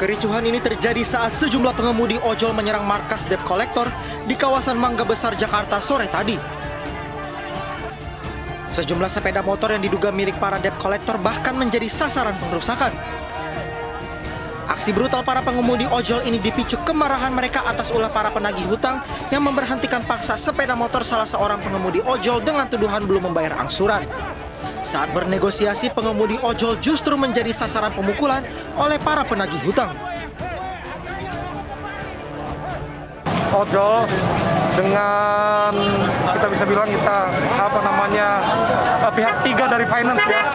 Kericuhan ini terjadi saat sejumlah pengemudi ojol menyerang markas debt collector di kawasan Mangga Besar, Jakarta sore tadi. Sejumlah sepeda motor yang diduga milik para debt collector bahkan menjadi sasaran pengerusakan. Aksi brutal para pengemudi ojol ini dipicu kemarahan mereka atas ulah para penagih hutang yang memberhentikan paksa sepeda motor salah seorang pengemudi ojol dengan tuduhan belum membayar angsuran. Saat bernegosiasi, pengemudi ojol justru menjadi sasaran pemukulan oleh para penagih hutang. Ojol dengan kita bisa bilang pihak ketiga dari finance ya.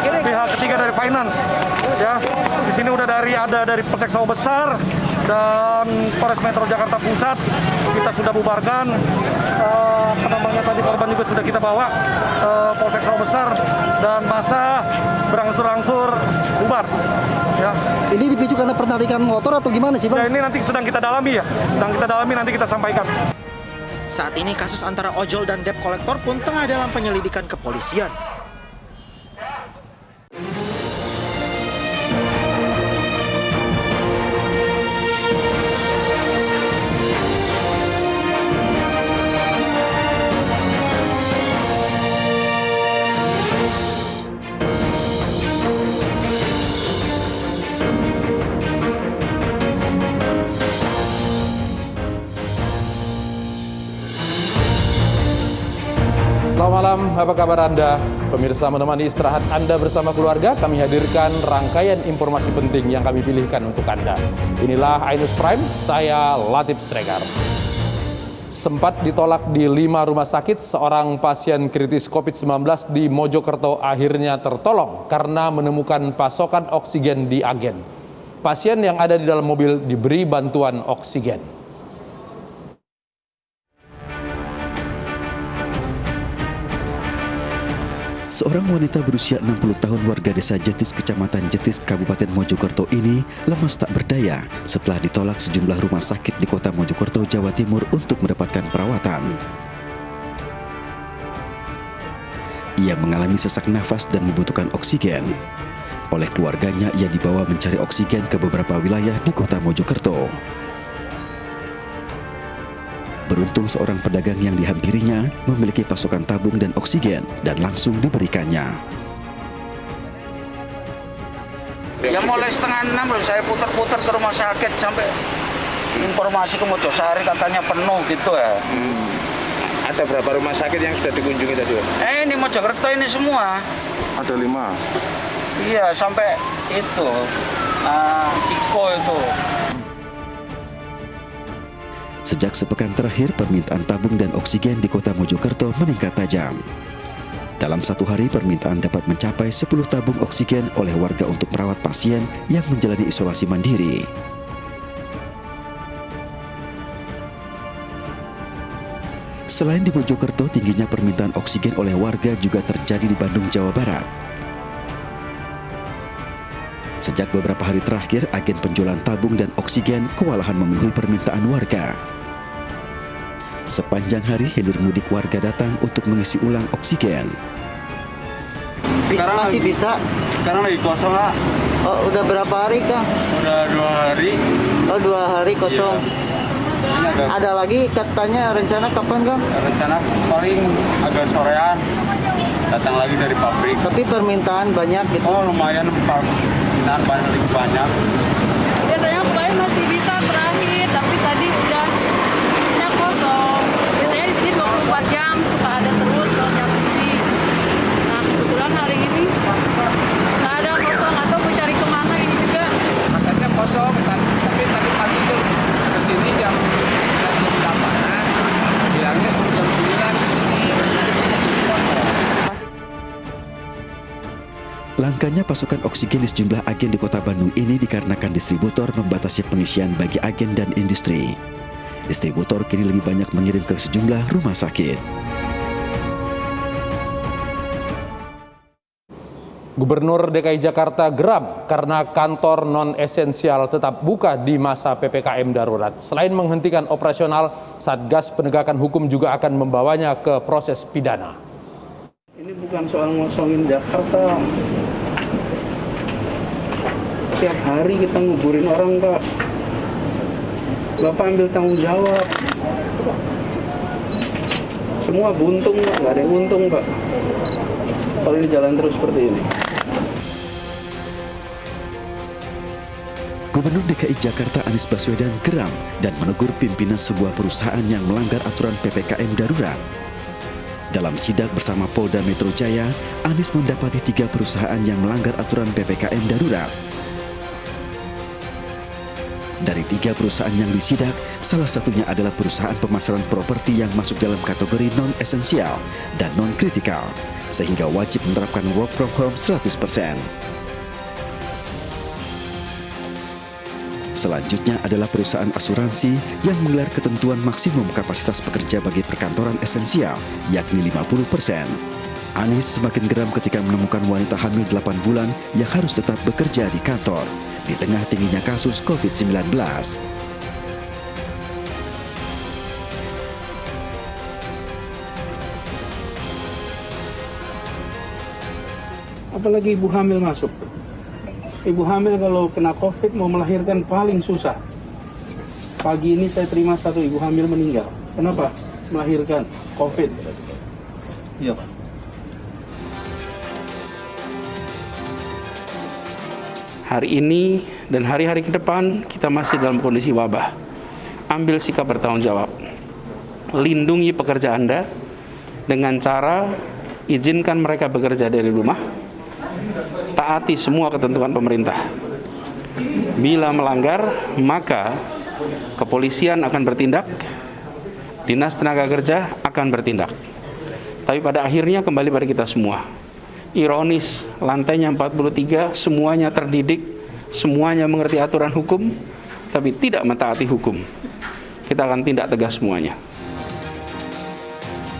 Pihak ketiga dari finance ya. Di sini udah ada dari Polsek Sawah Besar dan Polres Metro Jakarta Pusat kita sudah bubarkan. Tadi korban juga sudah kita bawa Polsek Sawah Besar dan masa berangsur-angsur bubar. Ya. Ini dipicu karena penarikan motor atau gimana sih, Bang? Ya, ini nanti sedang kita dalami ya. Nanti kita sampaikan. Saat ini kasus antara ojol dan debt collector pun tengah dalam penyelidikan kepolisian. Selamat malam, apa kabar Anda? Pemirsa menemani istirahat Anda bersama keluarga, kami hadirkan rangkaian informasi penting yang kami pilihkan untuk Anda. Inilah Ainus Prime, saya Latif Sregar. Sempat ditolak di 5 rumah sakit, seorang pasien kritis COVID-19 di Mojokerto akhirnya tertolong karena menemukan pasokan oksigen di agen. Pasien yang ada di dalam mobil diberi bantuan oksigen. Seorang wanita berusia 60 tahun warga desa Jetis, Kecamatan Jetis, Kabupaten Mojokerto ini lemas tak berdaya setelah ditolak sejumlah rumah sakit di kota Mojokerto, Jawa Timur untuk mendapatkan perawatan. Ia mengalami sesak nafas dan membutuhkan oksigen. Oleh keluarganya, ia dibawa mencari oksigen ke beberapa wilayah di kota Mojokerto. Beruntung seorang pedagang yang dihampirinya memiliki pasokan tabung dan oksigen dan langsung diberikannya. Ya mulai setengah 6 loh, saya putar-putar ke rumah sakit sampai informasi ke Mojosari katanya penuh gitu ya. Ada berapa rumah sakit yang sudah dikunjungi tadi? Ini Mojokerto ini semua. Ada 5. Iya sampai itu Ciko itu. Sejak sepekan terakhir, permintaan tabung dan oksigen di kota Mojokerto meningkat tajam. Dalam satu hari, permintaan dapat mencapai 10 tabung oksigen oleh warga untuk merawat pasien yang menjalani isolasi mandiri. Selain di Mojokerto, tingginya permintaan oksigen oleh warga juga terjadi di Bandung, Jawa Barat. Sejak beberapa hari terakhir, agen penjualan tabung dan oksigen kewalahan memenuhi permintaan warga. Sepanjang hari, hilir mudik warga datang untuk mengisi ulang oksigen. Sekarang masih lagi, bisa? Sekarang lagi kosong, Kak. Oh, udah berapa hari, Kang? Udah 2 hari. Oh, 2 hari kosong. Iya. Ada lagi katanya rencana kapan, Kang? Rencana paling agak sorean. Datang lagi dari pabrik. Tapi permintaan banyak gitu. Oh, lumayan, permintaan banyak. Biasanya kemarin masih bisa terakhir, tapi tadi udah kosong. Biasanya di sini 24 jam suka ada terus kalau jam isi. Nah kebetulan hari ini nggak ada kosong atau mau cari kemana ini juga. Katanya kosong, tapi tadi pagi tuh kesini jam 8-an, bilangnya sudah jam 9 kesini kosong. Langkanya pasokan oksigen di sejumlah agen di kota Bandung ini dikarenakan distributor membatasi pengisian bagi agen dan industri. Distributor kini lebih banyak mengirim ke sejumlah rumah sakit. Gubernur DKI Jakarta geram karena kantor non-esensial tetap buka di masa PPKM darurat. Selain menghentikan operasional, Satgas Penegakan Hukum juga akan membawanya ke proses pidana. Ini bukan soal ngosongin Jakarta. Setiap hari kita nguburin orang, Pak. Bapak ambil tanggung jawab. Semua buntung, Pak. Nggak ada yang untung, Pak. Kalau ini jalan terus seperti ini. Gubernur DKI Jakarta Anies Baswedan geram dan menegur pimpinan sebuah perusahaan yang melanggar aturan PPKM darurat. Dalam sidak bersama Polda Metro Jaya, Anies mendapati 3 perusahaan yang melanggar aturan PPKM darurat. Dari 3 perusahaan yang disidak, salah satunya adalah perusahaan pemasaran properti yang masuk dalam kategori non-esensial dan non-kritikal, sehingga wajib menerapkan work from home 100%. Selanjutnya adalah perusahaan asuransi yang menggelar ketentuan maksimum kapasitas pekerja bagi perkantoran esensial, yakni 50%. Anies semakin geram ketika menemukan wanita hamil 8 bulan yang harus tetap bekerja di kantor, di tengah tingginya kasus COVID-19. Apalagi ibu hamil masuk. Ibu hamil kalau kena COVID mau melahirkan paling susah. Pagi ini saya terima 1 ibu hamil meninggal. Kenapa? Melahirkan COVID. Iya, Pak. Hari ini dan hari-hari ke depan kita masih dalam kondisi wabah. Ambil sikap bertanggung jawab. Lindungi pekerja Anda dengan cara izinkan mereka bekerja dari rumah. Taati semua ketentuan pemerintah. Bila melanggar, maka kepolisian akan bertindak, Dinas Tenaga Kerja akan bertindak. Tapi pada akhirnya kembali pada kita semua. Ironis, lantainya 43, semuanya terdidik, semuanya mengerti aturan hukum, tapi tidak mentaati hukum. Kita akan tindak tegas semuanya.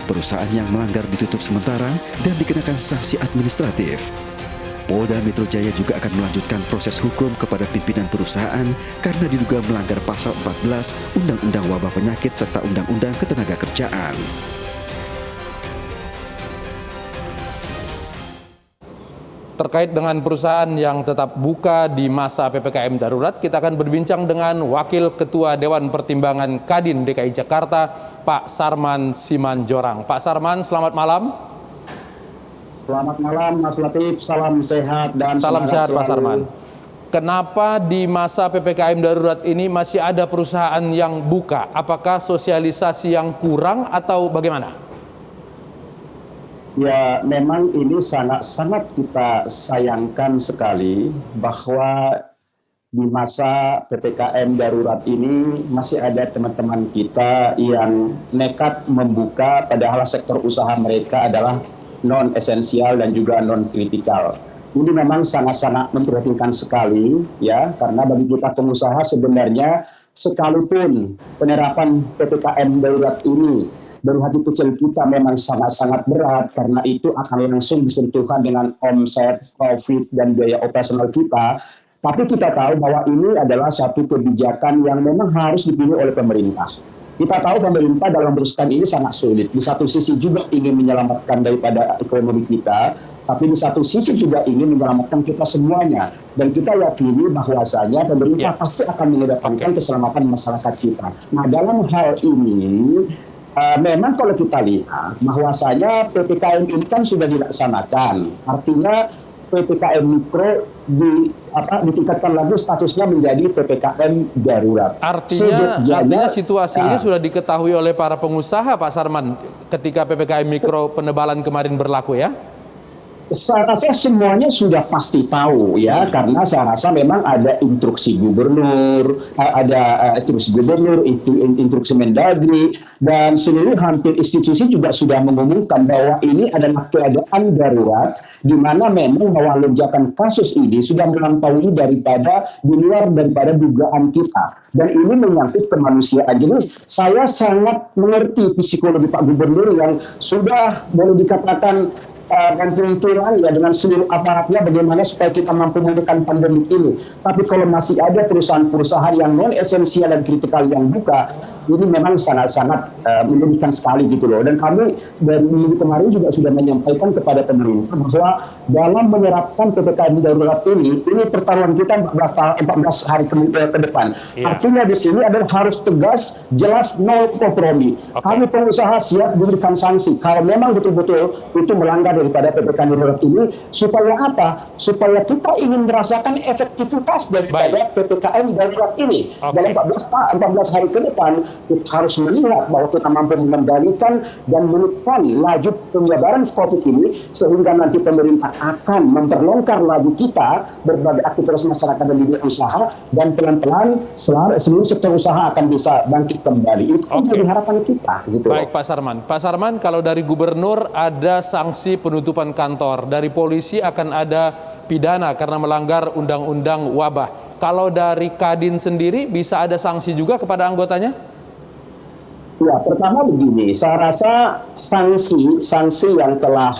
Perusahaan yang melanggar ditutup sementara dan dikenakan sanksi administratif. Polda Metro Jaya juga akan melanjutkan proses hukum kepada pimpinan perusahaan karena diduga melanggar pasal 14 Undang-Undang Wabah Penyakit serta Undang-Undang Ketenagakerjaan. Terkait dengan perusahaan yang tetap buka di masa PPKM darurat, kita akan berbincang dengan Wakil Ketua Dewan Pertimbangan Kadin DKI Jakarta, Pak Sarman Simanjorang. Pak Sarman, selamat malam. Selamat malam Mas Latif, salam sehat dan salam sehat Pak Sarman. Kenapa di masa PPKM darurat ini masih ada perusahaan yang buka? Apakah sosialisasi yang kurang atau bagaimana? Ya, memang ini sangat kita sayangkan sekali bahwa di masa PPKM darurat ini masih ada teman-teman kita yang nekat membuka padahal sektor usaha mereka adalah non-esensial dan juga non-kritikal. Ini memang sangat-sangat memprihatinkan sekali, ya, karena bagi kita pengusaha sebenarnya sekalipun penerapan PPKM darurat ini dari hati kecil kita memang sangat-sangat berat karena itu akan langsung disentuhkan dengan omset, profit, dan biaya operasional kita. Tapi kita tahu bahwa ini adalah satu kebijakan yang memang harus dipilih oleh pemerintah. Kita tahu pemerintah dalam meneruskan ini sangat sulit. Di satu sisi juga ingin menyelamatkan daripada ekonomi kita, tapi di satu sisi juga ingin menyelamatkan kita semuanya. Dan kita yakini bahwasanya pemerintah pasti akan mengedepankan keselamatan masyarakat kita. Nah, dalam hal ini, memang kalau kita lihat bahwasanya PPKM ini kan sudah dilaksanakan. Artinya PPKM mikro ditingkatkan lagi statusnya menjadi PPKM darurat. Artinya situasi ini sudah diketahui oleh para pengusaha, Pak Sarman, ketika PPKM mikro penebalan kemarin berlaku, ya? Saya rasa semuanya sudah pasti tahu, ya, karena saya rasa memang ada instruksi gubernur, instruksi Mendagri, dan seluruh hampir institusi juga sudah mengumumkan bahwa ini adalah keadaan darurat, di mana memang bahwa lonjakan kasus ini sudah melampaui daripada di luar daripada dugaan kita. Dan ini menyangkut kemanusiaan. Jadi saya sangat mengerti psikologi Pak Gubernur yang sudah boleh dikatakan dan tuntunan ya dengan seluruh aparatnya bagaimana supaya kita mampu menekan pandemi ini. Tapi kalau masih ada perusahaan-perusahaan yang non esensial dan kritikal yang buka, ini memang sangat-sangat menyedihkan sekali gitu loh. Dan kami dari minggu kemarin juga sudah menyampaikan kepada pemerintah bahwa dalam menerapkan PPKM darurat ini pertaruhan kita 14 hari ke depan. Artinya di sini adalah harus tegas, jelas, nol kompromi. Kami pengusaha siap diberikan sanksi kalau memang betul-betul itu melanggar daripada PPKM darurat ini. Supaya apa? Supaya kita ingin merasakan efektivitas daripada PPKM darurat ini. Dalam 14 hari ke depan kita harus melihat bahwa kita mampu mengendalikan dan menekan laju penyebaran COVID ini sehingga nanti pemerintah akan memperlonggar lagi kita berbagai aktivitas masyarakat dan dunia usaha dan pelan-pelan seluruh sektor usaha akan bisa bangkit kembali. Itu menjadi harapan kita. Gitu. Baik Pak Sarman. Pak Sarman, kalau dari Gubernur ada sanksi penutupan kantor, dari polisi akan ada pidana karena melanggar undang-undang wabah. Kalau dari Kadin sendiri bisa ada sanksi juga kepada anggotanya? Ya, pertama begini, saya rasa sanksi yang telah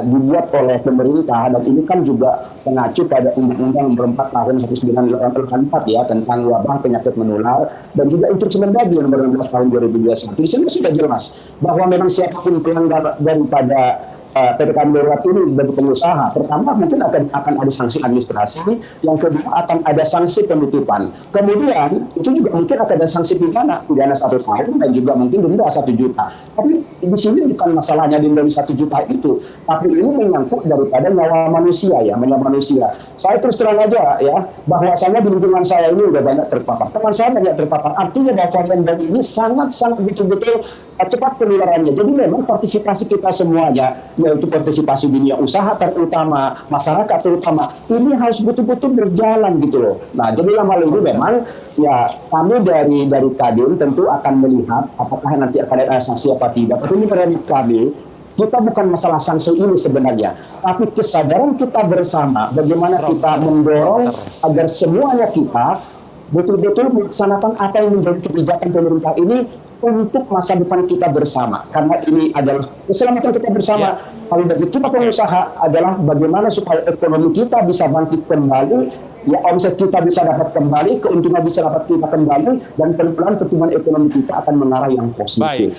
dibuat oleh pemerintah dan ini kan juga mengacu pada Undang-Undang Nomor 4 Tahun 1984 ya tentang wabah penyakit menular dan juga Instruksi Mendagri Nomor 16 Tahun 2021. Di sini sudah jelas bahwa memang siapapun pelanggar daripada PPKM darurat ini bagi pengusaha, pertama mungkin akan ada sanksi administrasi, yang kedua akan ada sanksi penutupan. Kemudian itu juga mungkin akan ada sanksi pidana 1 tahun dan juga mungkin denda 1 juta. Tapi di sini bukan masalahnya denda 1 juta itu, tapi ini menyangkut daripada nyawa manusia ya, nyawa manusia. Saya terus terang aja ya, bahwasanya di lingkungan saya ini udah banyak terpapar. Teman saya banyak terpapar. Artinya bahwa varian ini sangat betul-betul cepat penularannya. Jadi memang partisipasi kita semuanya, yaitu partisipasi dunia usaha terutama, masyarakat terutama, ini harus betul-betul berjalan gitu loh. Nah, jadi dalam hal ini memang ya kami dari Kadin tentu akan melihat apakah nanti akan ada sanksi apa tidak. Tapi ini dari kami, kita bukan masalah sanksi ini sebenarnya, tapi kesadaran kita bersama bagaimana kita mendorong agar semuanya kita betul-betul melaksanakan apa yang menjadi kebijakan pemerintah ini untuk masa depan kita bersama. Karena ini adalah keselamatan kita bersama. Kalau bagi kita pengusaha adalah bagaimana supaya ekonomi kita bisa bangkit kembali, ya omset kita bisa dapat kembali, keuntungan bisa dapat kita kembali, dan pelan-pelan pertumbuhan ekonomi kita akan mengarah yang positif. Baik.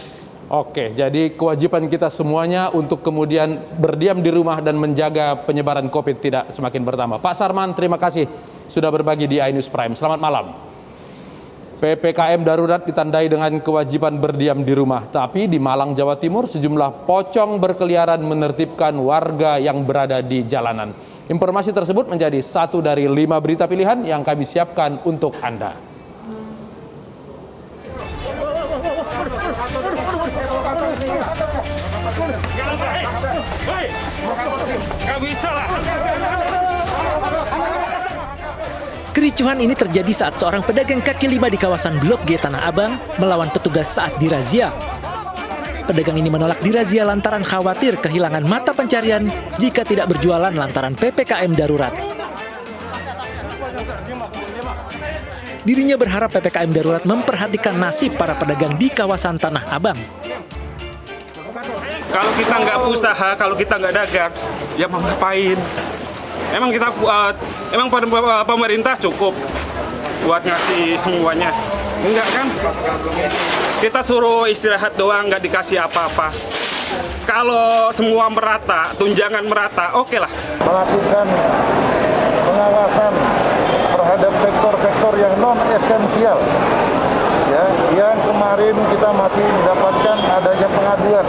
Oke, jadi kewajiban kita semuanya untuk kemudian berdiam di rumah dan menjaga penyebaran COVID tidak semakin bertambah. Pak Sarman, terima kasih sudah berbagi di iNews Prime. Selamat malam. PPKM darurat ditandai dengan kewajiban berdiam di rumah. Tapi di Malang, Jawa Timur, sejumlah pocong berkeliaran menertibkan warga yang berada di jalanan. Informasi tersebut menjadi satu dari 5 berita pilihan yang kami siapkan untuk Anda. Gak bisa lah. Kericuhan ini terjadi saat seorang pedagang kaki lima di kawasan Blok G Tanah Abang melawan petugas saat dirazia. Pedagang ini menolak dirazia lantaran khawatir kehilangan mata pencarian jika tidak berjualan lantaran PPKM darurat. Dirinya berharap PPKM darurat memperhatikan nasib para pedagang di kawasan Tanah Abang. Kalau kita nggak usaha, kalau kita nggak dagang, ya mau ngapain? Emang pemerintah cukup buat ngasih semuanya? Enggak kan? Kita suruh istirahat doang, nggak dikasih apa-apa. Kalau semua merata, tunjangan merata, oke lah. Melakukan pengawasan terhadap sektor-sektor yang non esensial, ya, yang kemarin kita masih mendapatkan adanya pengaduan,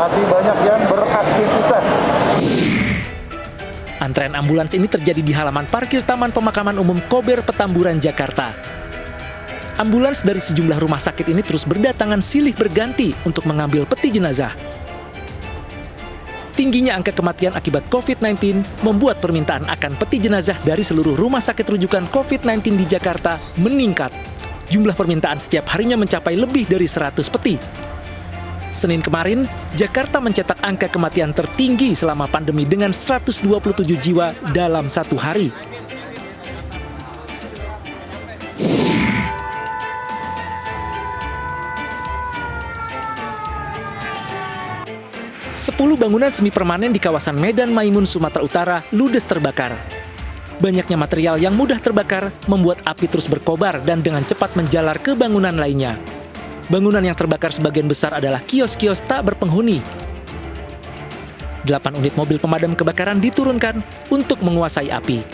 masih banyak yang beraktivitas. Antrean ambulans ini terjadi di halaman parkir Taman Pemakaman Umum Kober, Petamburan, Jakarta. Ambulans dari sejumlah rumah sakit ini terus berdatangan silih berganti untuk mengambil peti jenazah. Tingginya angka kematian akibat COVID-19 membuat permintaan akan peti jenazah dari seluruh rumah sakit rujukan COVID-19 di Jakarta meningkat. Jumlah permintaan setiap harinya mencapai lebih dari 100 peti. Senin kemarin, Jakarta mencetak angka kematian tertinggi selama pandemi dengan 127 jiwa dalam satu hari. 10 bangunan semi permanen di kawasan Medan Maimun, Sumatera Utara ludes terbakar. Banyaknya material yang mudah terbakar membuat api terus berkobar dan dengan cepat menjalar ke bangunan lainnya. Bangunan yang terbakar sebagian besar adalah kios-kios tak berpenghuni. 8 unit mobil pemadam kebakaran diturunkan untuk menguasai api.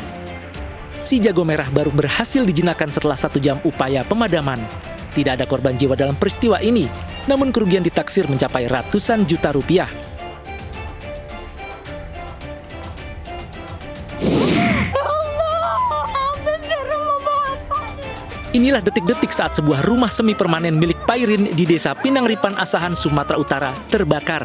Si jago merah baru berhasil dijinakkan setelah 1 jam upaya pemadaman. Tidak ada korban jiwa dalam peristiwa ini, namun kerugian ditaksir mencapai ratusan juta rupiah. Inilah detik-detik saat sebuah rumah semi permanen milik Pairin di Desa Pinangripan, Asahan, Sumatera Utara terbakar.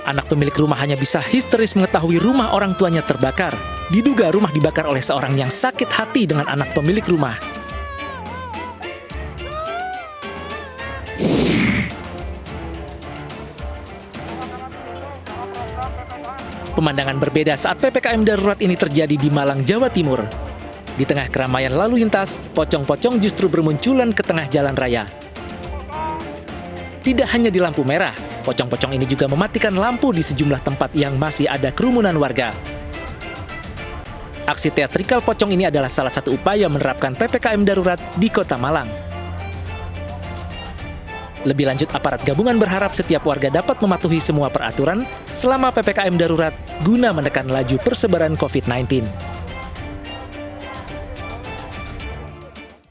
Anak pemilik rumah hanya bisa histeris mengetahui rumah orang tuanya terbakar. Diduga rumah dibakar oleh seorang yang sakit hati dengan anak pemilik rumah. Pemandangan berbeda saat PPKM darurat ini terjadi di Malang, Jawa Timur. Di tengah keramaian lalu lintas, pocong-pocong justru bermunculan ke tengah jalan raya. Tidak hanya di lampu merah, pocong-pocong ini juga mematikan lampu di sejumlah tempat yang masih ada kerumunan warga. Aksi teatrikal pocong ini adalah salah satu upaya menerapkan PPKM darurat di Kota Malang. Lebih lanjut, aparat gabungan berharap setiap warga dapat mematuhi semua peraturan selama PPKM darurat guna menekan laju persebaran COVID-19.